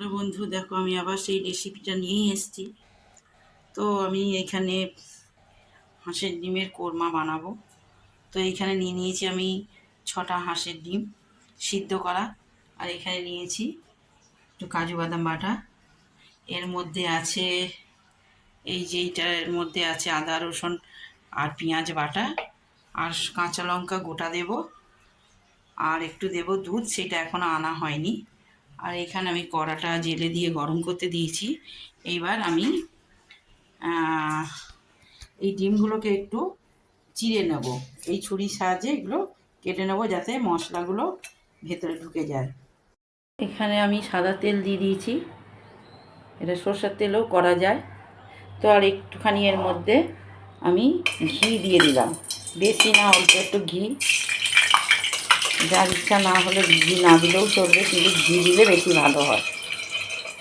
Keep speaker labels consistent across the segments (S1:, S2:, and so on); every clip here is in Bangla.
S1: হ্যালো বন্ধু, দেখো আমি আবার সেই রেসিপিটা নিয়েই এসেছি। তো আমি এখানে হাঁসের ডিমের কোরমা বানাবো। তো এইখানে নিয়ে নিয়েছি আমি 6টা হাঁসের ডিম সিদ্ধ করা। আর এখানে নিয়েছি একটু কাজু বাদাম বাটা। এর মধ্যে আছে এর মধ্যে আছে আদা রসুন আর পেঁয়াজ বাটা, আর কাঁচা লঙ্কা গোটা দেব, আর একটু দেব দুধ, সেটা এখনও আনা হয়নি। আর এখানে আমি কড়াটা জেলে দিয়ে গরম করতে দিয়েছি। এইবার আমি এই ডিমগুলোকে একটু চিড়ে নেব, এই ছুরির সাহায্যে এগুলো কেটে নেব যাতে মশলাগুলো ভেতরে ঢুকে যায়। এখানে আমি সাদা তেল দিয়ে দিয়েছি, এটা সরষের তেলও করা যায়। তো আর একটুখানি এর মধ্যে আমি ঘি দিয়ে দিলাম, বেশি না, অল্প একটু ঘি। যার ইচ্ছা না হলে ঘি না দিলেও চলবে, কিন্তু ঘি দিলে বেশি ভালো হয়,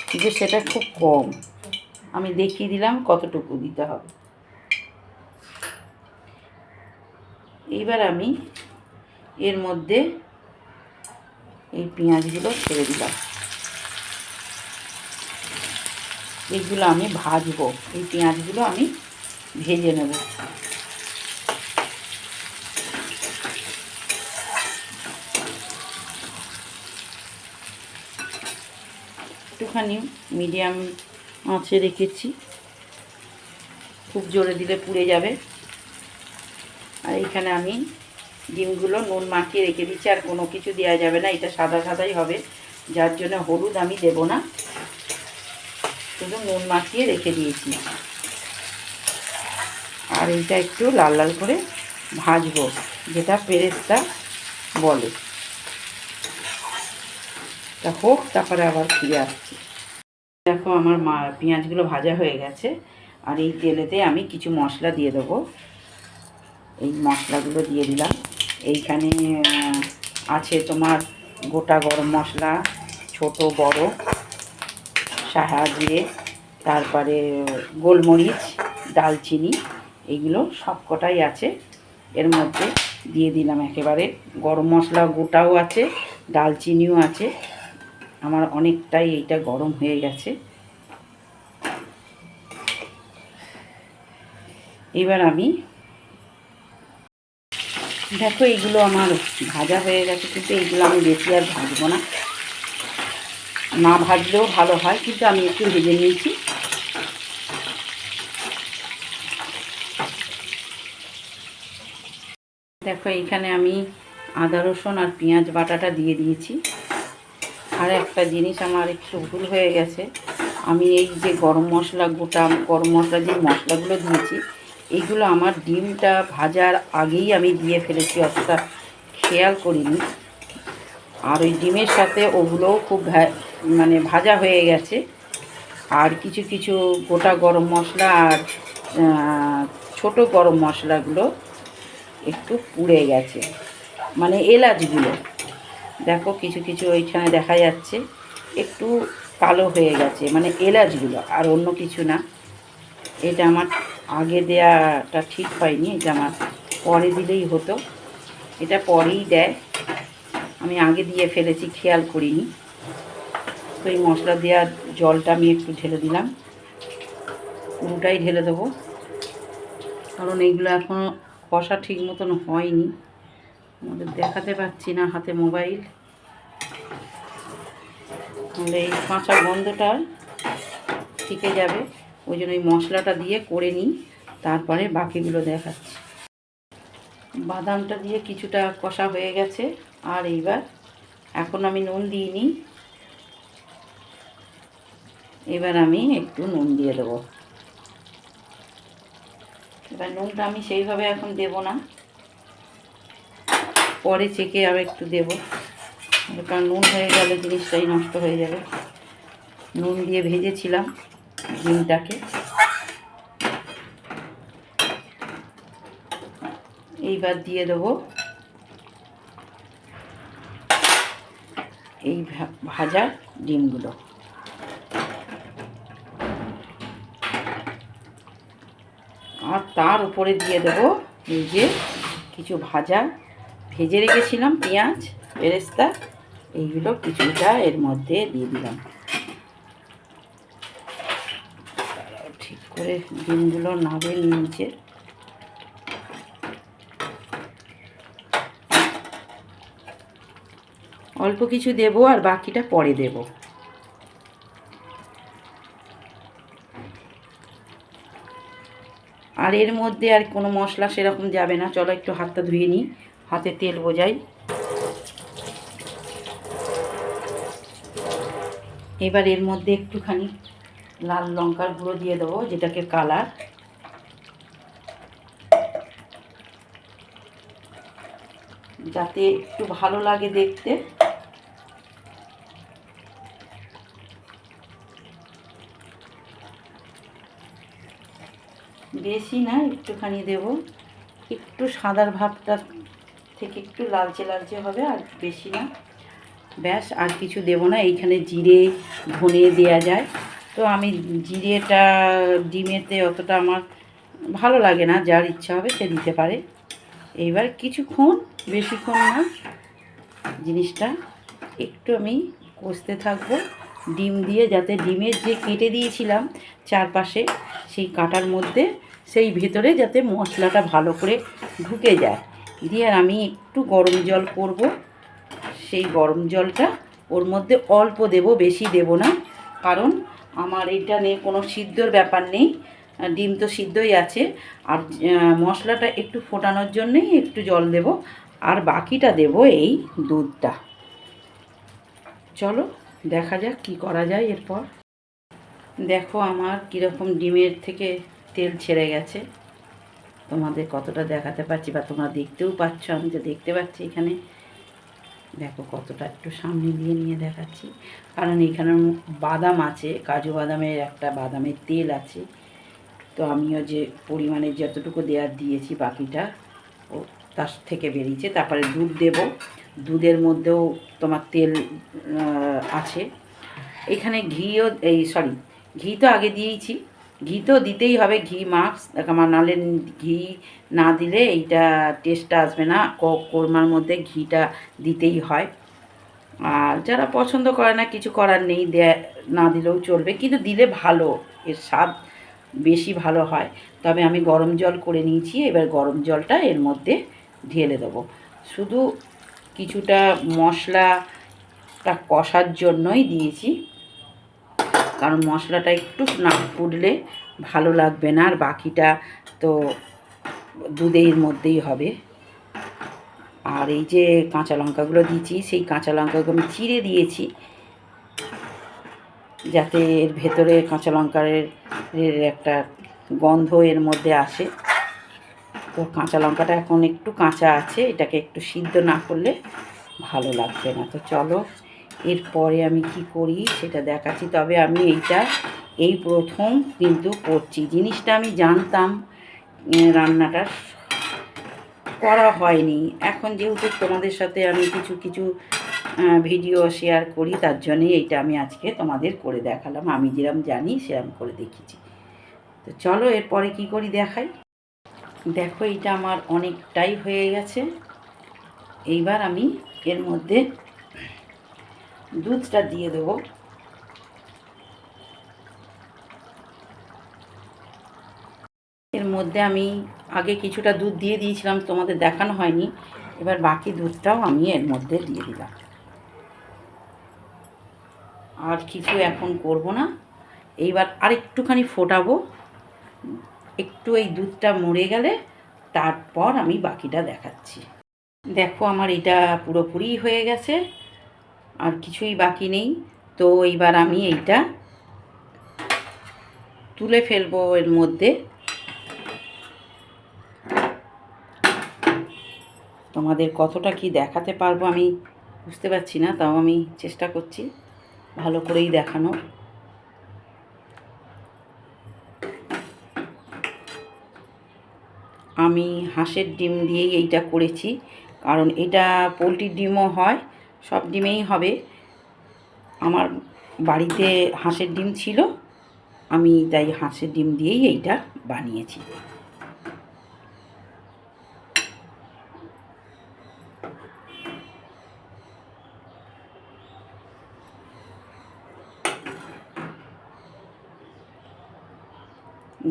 S1: কিন্তু সেটা খুব কম। আমি দেখিয়ে দিলাম কতটুকু দিতে হবে। এইবার আমি এর মধ্যে এই পেঁয়াজগুলো ছেড়ে দিলাম। এগুলো আমি ভাজবো, এই পেঁয়াজগুলো আমি ভেজে নেব। একটুখানি মিডিয়াম আঁচে রেখেছি, খুব জোরে দিলে পুড়ে যাবে। আর এখানে আমি ডিমগুলো নুন মাখিয়ে রেখে দিচ্ছি, আর কোনো কিছু দেওয়া যাবে না, এটা সাদা সাদাই হবে, যার জন্য হলুদ আমি দেব না, শুধু নুন মাখিয়ে রেখে দিয়েছি। আর এইটা একটু লাল লাল করে ভাজবো, যেটা পেরেস্তা বলে। তা হোক, তারপরে আবার ফিরে আসছি। দেখো আমার পেঁয়াজগুলো ভাজা হয়ে গেছে, আর এই তেলেতে আমি কিছু মশলা দিয়ে দেবো। এই মশলাগুলো দিয়ে দিলাম। এইখানে আছে তোমার গোটা গরম মশলা, ছোট বড়, সাহাজিরে, তারপরে গোলমরিচ, দালচিনি, এইগুলো সবকটাই আছে এর মধ্যে দিয়ে দিলাম। একেবারে গরম মশলা গোটাও আছে, দালচিনিও আছে। আমার অনেকটাই এইটা গরম হয়ে গেছে। এবার আমি দেখো এইগুলো আমার ভাজা হয়ে গেছে, কিন্তু এইগুলো আমি বেশি আর ভাজবো না, না ভাজলেও ভালো হয়, কিন্তু আমি একটু ভেজে নিয়েছি। দেখো এইখানে আমি আদা রসুন আর পেঁয়াজ বাটাটা দিয়ে দিয়েছি। আর একটা জিনিস আমার একটু ভুল হয়ে গেছে, আমি এই যে গরম মশলা, গোটা গরম মশলা যে মশলাগুলো দিয়েছি, এইগুলো আমার ডিমটা ভাজার আগেই আমি দিয়ে ফেলেছি, অতটা খেয়াল করিনি। আর ওই ডিমের সাথে ওগুলোও খুব ভাজা হয়ে গেছে। আর কিছু কিছু গোটা গরম মশলা আর ছোট গরম মশলাগুলো একটু পুড়ে গেছে, মানে এলাচগুলো দেখো কিছু কিছু ওইখানে দেখা যাচ্ছে একটু কালো হয়ে গেছে, মানে এলাচগুলো, আর অন্য কিছু না। এটা আমার আগে দেওয়াটা ঠিক হয়নি, এটা আমার পরে দিলেই হতো, এটা পরেই দেয়, আমি আগে দিয়ে ফেলেছি, খেয়াল করিনি। তো এই মশলা দেওয়ার জলটা আমি একটু ঢেলে দিলাম, পুরোটাই ঢেলে দেবো, কারণ এইগুলো এখনও কষা ঠিক মতন হয়নি, আমাদের দেখাতে পাচ্ছি না হাতে মোবাইল, তাহলে এই কাঁচা গন্ধটা থেকে যাবে। ওই জন্য এই মশলাটা দিয়ে করে নিই, তারপরে বাকিগুলো দেখাচ্ছি। বাদামটা দিয়ে কিছুটা কষা হয়ে গেছে, আর এইবার এখন আমি নুন দিইনি, এবার আমি একটু নুন দিয়ে দেবো। এবার নুনটা আমি সেইভাবে এখন দেব না, পরে চেকে আবার একটু দেবো, কারণ নুন হয়ে গেলে জিনিসটাই নষ্ট হয়ে যাবে। নুন দিয়ে ভেজেছিলাম ডিমটাকে। এইবার দিয়ে দেবো এই ভাজা ডিমগুলো, আর তার উপরে দিয়ে দেবো এই যে কিছু ভেজে রেখেছিলাম পেঁয়াজ বেরেস্তা, এইগুলো কিছুটা এর মধ্যে দিয়ে দিলাম। করে ডিমগুলো নাড়ে নিচে। অল্প কিছু দেব আর বাকিটা পরে দেব। আর এর মধ্যে আর কোনো মশলা সেরকম যাবে না। চলো একটু হাতটা ধুয়ে নিই, হাতে তেল বোঝাই। এবার এর মধ্যে একটুখানি লাল লঙ্কার গুঁড়ো দিয়ে দেবো, যেটাকে কালার, যাতে একটু ভালো লাগে দেখতে। বেশি না, একটুখানি দেব, একটু সাদার ভাবটা থেকে একটু লালচে লালচে হবে, আর বেশি না। ব্যাস, আর কিছু দেব না। এইখানে জিরে ধনে দেয়া যায়, তো আমি জিরেটা ডিমেতে অতটা আমার ভালো লাগে না, যার ইচ্ছা হবে সে দিতে পারে। এইবার কিছুক্ষণ, বেশিক্ষণ না, জিনিসটা একটু আমি কষতে থাকবো ডিম দিয়ে, যাতে ডিমের যে কেটে দিয়েছিলাম চারপাশে সেই কাঁটার মধ্যে, সেই ভেতরে যাতে মশলাটা ভালো করে ঢুকে যায়। দিয়ে আর আমি একটু গরম জল করব। সেই গরম জলটা ওর মধ্যে অল্প দেব, বেশি দেব না, কারণ আমার এটা নিয়ে কোনো সিদ্ধর ব্যাপার নেই, ডিম তো সিদ্ধই আছে। আর মশলাটা একটু ফোটানোর জন্যই একটু জল দেব, আর বাকিটা দেব এই দুধটা। চলো দেখা যাক কি করা যায় এরপর। দেখো আমার কীরকম ডিমের থেকে তেল ছেড়ে গেছে। তোমাদের কতটা দেখাতে পারছি বা তোমরা দেখতেও পাচ্ছ, আমি যে দেখতে পাচ্ছি এখানে। দেখো কতটা, একটু সামনে দিয়ে নিয়ে দেখাচ্ছি, কারণ এখানে বাদাম আছে, কাজু বাদামের একটা বাদামের তেল আছে। তো আমিও যে পরিমাণে যতটুকু দেওয়ার দিয়েছি, বাকিটা ও তার থেকে বেরিয়েছে। তারপরে দুধ দেব, দুধের মধ্যেও তোমার তেল আছে। এখানে ঘিও, ঘি তো আগে দিয়েছি, ঘি তো দিতেই হবে, ঘি মাস্ক। আমার নাহলে ঘি না দিলে এইটা টেস্টটা আসবে না। কোরমার মধ্যে ঘিটা দিতেই হয়। আর যারা পছন্দ করে না, কিছু করার নেই, না দিলেও চলবে, কিন্তু দিলে ভালো, এর স্বাদ বেশি ভালো হয়। তবে আমি গরম জল করে নিয়েছি, এবার গরম জলটা এর মধ্যে ঢেলে দেবো। শুধু কিছুটা মশলাটা কষার জন্যই দিয়েছি, কারণ মশলাটা একটু না ফুটলে ভালো লাগবে না, আর বাকিটা তো দুধের মধ্যেই হবে। আর এই যে কাঁচা লঙ্কাগুলো দিয়েছি, সেই কাঁচা লঙ্কাগুলো আমি চিড়ে দিয়েছি, যাতে এর ভেতরে কাঁচা লঙ্কার একটা গন্ধ এর মধ্যে আসে। তো কাঁচা লঙ্কাটা এখন একটু কাঁচা আছে, এটাকে একটু সিদ্ধ না করলে ভালো লাগবে না। তো চলো এরপরে আমি কি করি সেটা দেখাচ্ছি। তবে আমি এই প্রথম কিন্তু করছি, জিনিসটা আমি জানতাম, রান্নাটা করা হয়নি। এখন যেহেতু তোমাদের সাথে আমি কিছু কিছু ভিডিও শেয়ার করি, তার জন্যই এইটা আমি আজকে তোমাদের করে দেখালাম। আমি যেরকম জানি সেরকম করে দেখিয়েছি। তো চলো এরপরে কি করি দেখাই। দেখো এইটা আমার অনেকটাই হয়ে গেছে। এইবার আমি এর মধ্যে দুধটা দিয়ে দেবো। এর মধ্যে আমি আগে কিছুটা দুধ দিয়ে দিয়েছিলাম, তোমাদের দেখানো হয়নি। এবার বাকি দুধটাও আমি এর মধ্যে দিয়ে দিলাম। আর কিছু এখন করব না, এইবার আরেকটুখানি ফোটাবো, একটু এই দুধটা মরে গেলে তারপর আমি বাকিটা দেখাচ্ছি। দেখো আমার এটা পুরোপুরি হয়ে গেছে, আর কিছুই বাকি নেই। তো এইবার আমি এইটা তুলে ফেলবো এর মধ্যে। তোমাদের কতটা কি দেখাতে পারবো আমি বুঝতে পারছি না, তাও আমি চেষ্টা করছি ভালো করেই দেখানোর। আমি হাঁসের ডিম দিয়েই এইটা করেছি, কারণ এটা পোলট্রির ডিমও হয়, সব ডিমেই হবে। আমার বাড়িতে হাঁসের ডিম ছিল, আমি তাই হাঁসের ডিম দিয়েই এইটা বানিয়েছি।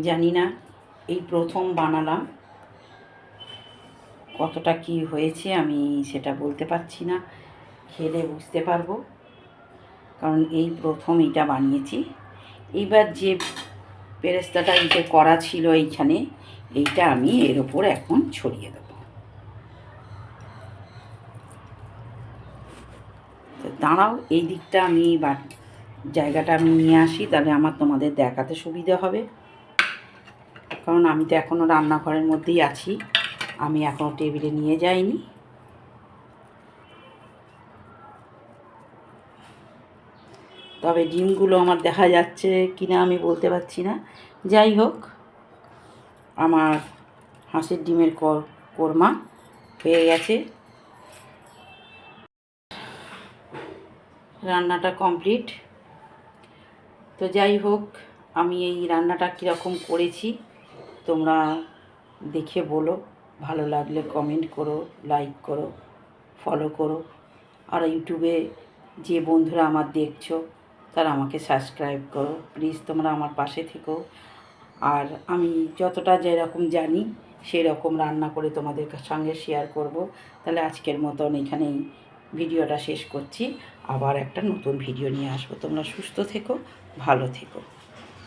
S1: জানি না, এই প্রথম বানালাম, কতটা কি হয়েছে আমি সেটা বলতে পারছি না, খেলে বুঝতে পারবো, কারণ এই প্রথম এটা বানিয়েছি। এইবার যে পেরেস্তাটা এইটা করা ছিল এইখানে, এইটা আমি এর ওপর এখন ছড়িয়ে দেবো। তো দাঁড়াও, এই দিকটা আমি জায়গাটা আমি নিয়ে আসি, তাহলে আমার তোমাদের দেখাতে সুবিধা হবে, কারণ আমি তো এখনও রান্নাঘরের মধ্যেই আছি, আমি এখনও টেবিলে নিয়ে যাইনি। তবে ডিমগুলো আমার দেখা যাচ্ছে কিনা আমি বলতে পারছি না। যাই হোক, আমার হাঁসের ডিমের কোরমা হয়ে গেছে, রান্নাটা কমপ্লিট। তো যাই হোক, আমি এই রান্নাটা কীরকম করেছি তোমরা দেখে বলো, ভালো লাগলে কমেন্ট করো, লাইক করো, ফলো করো, আর ইউটিউবে যে বন্ধুরা আমার দেখছো তারা আমাকে সাবস্ক্রাইব করো প্লিজ, তোমরা আমার পাশে থেকো। আর আমি যতটা যেরকম জানি সেই রকম রান্না করে তোমাদের সঙ্গে শেয়ার করব। তাহলে আজকের মতন এখানেই ভিডিওটা শেষ করছি, আবার একটা নতুন ভিডিও নিয়ে আসবো। তোমরা সুস্থ থেকো, ভালো থেকো।